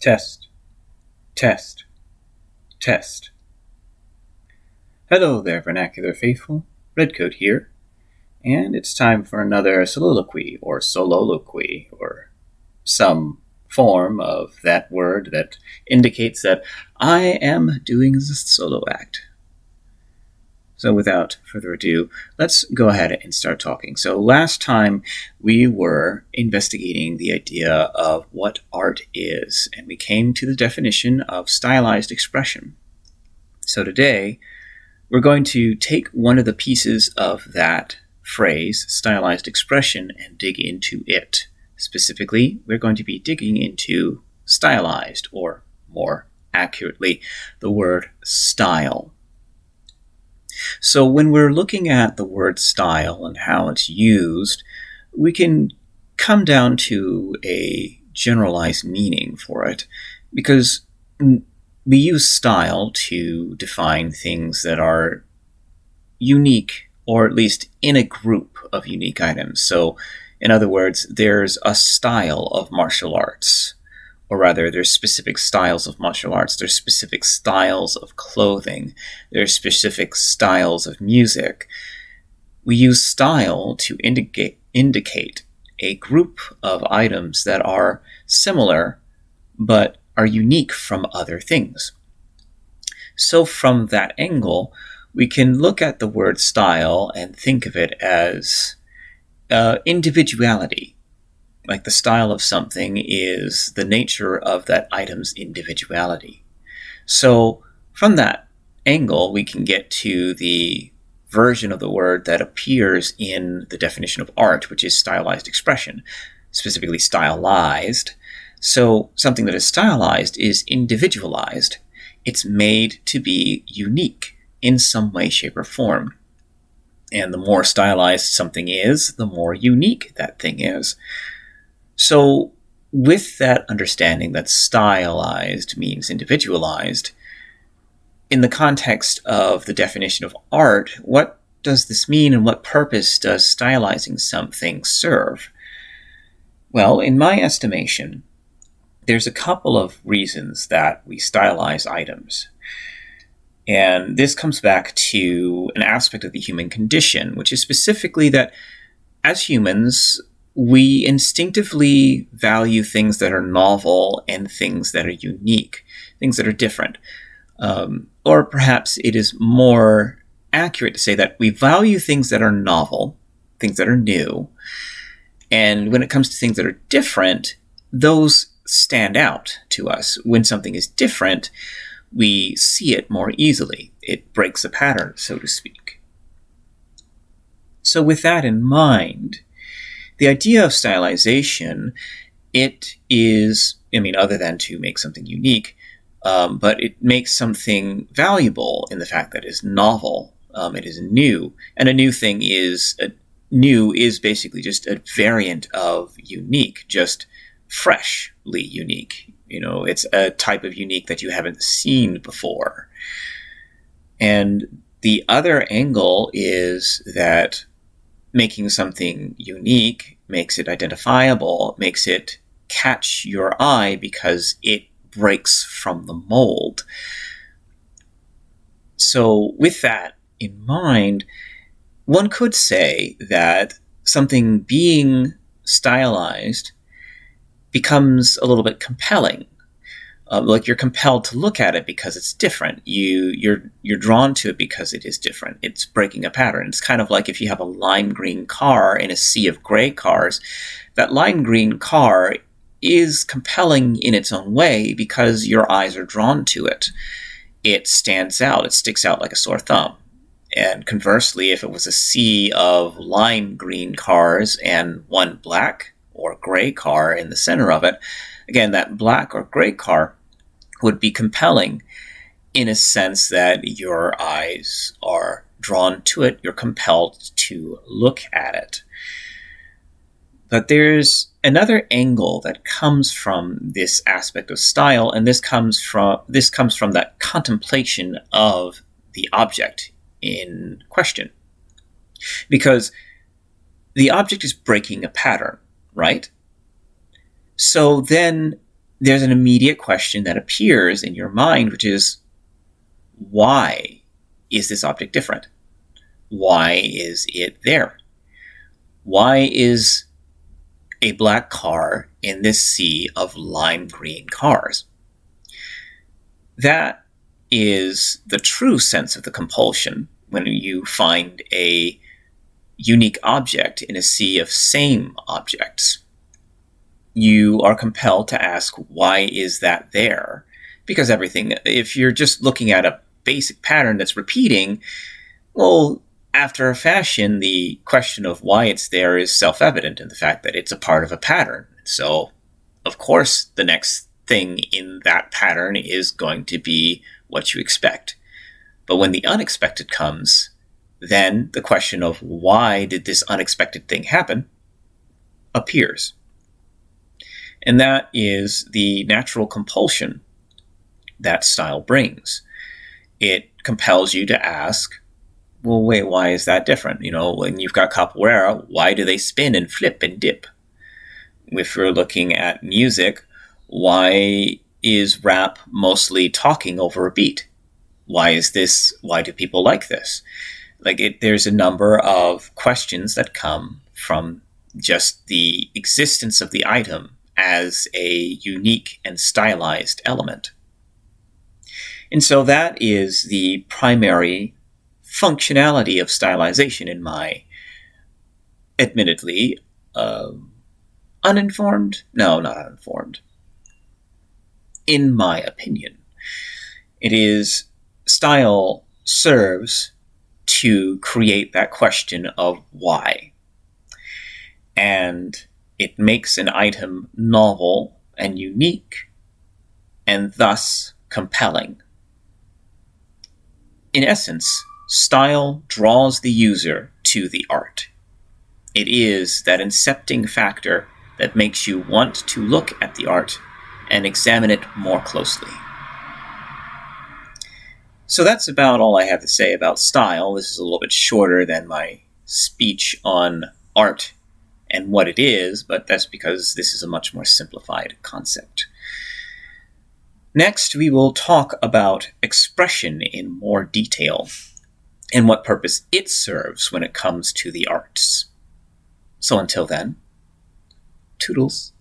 Test, test, test. Hello there, Vernacular Faithful. Redcoat here, and it's time for another soliloquy or sololoquy or some form of that word that indicates that I am doing the solo act. So without further ado, let's go ahead and start talking. So last time we were investigating the idea of what art is, and we came to the definition of stylized expression. So today, we're going to take one of the pieces of that phrase, stylized expression, and dig into it. Specifically, we're going to be digging into stylized, or more accurately, the word style. So when we're looking at the word style and how it's used, we can come down to a generalized meaning for it, because we use style to define things that are unique, or at least in a group of unique items. So, in other words, there's a style of martial arts, or rather, there's specific styles of martial arts, there's specific styles of clothing, there's specific styles of music. We use style to indicate a group of items that are similar, but are unique from other things. So from that angle, we can look at the word style and think of it as individuality. Like the style of something is the nature of that item's individuality. So from that angle, we can get to the version of the word that appears in the definition of art, which is stylized expression, specifically stylized. So something that is stylized is individualized. It's made to be unique in some way, shape, or form. And the more stylized something is, the more unique that thing is. So with that understanding that stylized means individualized, in the context of the definition of art, what does this mean and what purpose does stylizing something serve? Well, in my estimation, there's a couple of reasons that we stylize items. And this comes back to an aspect of the human condition, which is specifically that as humans, we instinctively value things that are novel and things that are unique, things that are different. Or perhaps it is more accurate to say that we value things that are novel, things that are new. And when it comes to things that are different, those stand out to us. When something is different, we see it more easily. It breaks a pattern, so to speak. So with that in mind, the idea of stylization, it is, other than to make something unique, but it makes something valuable in the fact that it is novel, it is new. And a new thing is, new is basically just a variant of unique, just freshly unique. It's a type of unique that you haven't seen before. And the other angle is that making something unique makes it identifiable, makes it catch your eye because it breaks from the mold. So with that in mind, one could say that something being stylized becomes a little bit compelling. Like you're compelled to look at it because it's different. You're drawn to it because it is different. It's breaking a pattern. It's kind of like if you have a lime green car in a sea of gray cars. That lime green car is compelling in its own way because your eyes are drawn to it. It stands out. It sticks out like a sore thumb. And conversely, if it was a sea of lime green cars and one black or gray car in the center of it, again, that black or gray car would be compelling in a sense that your eyes are drawn to it. You're compelled to look at it. But there's another angle that comes from this aspect of style, and this comes from that contemplation of the object in question. Because the object is breaking a pattern, right? So then there's an immediate question that appears in your mind, which is, why is this object different? Why is it there? Why is a black car in this sea of lime green cars? That is the true sense of the compulsion when you find a unique object in a sea of same objects. You are compelled to ask, why is that there? Because everything, if you're just looking at a basic pattern that's repeating, well, after a fashion, the question of why it's there is self-evident in the fact that it's a part of a pattern. So, of course, the next thing in that pattern is going to be what you expect. But when the unexpected comes, then the question of why did this unexpected thing happen appears. And that is the natural compulsion that style brings. It compels you to ask, well, wait, why is that different? When you've got capoeira, why do they spin and flip and dip? If we're looking at music, why is rap mostly talking over a beat? Why do people like this? There's a number of questions that come from just the existence of the item as a unique and stylized element. And so that is the primary functionality of stylization in my, admittedly, uninformed? No, not uninformed. In my opinion, style serves to create that question of why. And it makes an item novel and unique, and thus compelling. In essence, style draws the user to the art. It is that incepting factor that makes you want to look at the art and examine it more closely. So that's about all I have to say about style. This is a little bit shorter than my speech on art and what it is, but that's because this is a much more simplified concept. Next, we will talk about expression in more detail and what purpose it serves when it comes to the arts. So until then, toodles.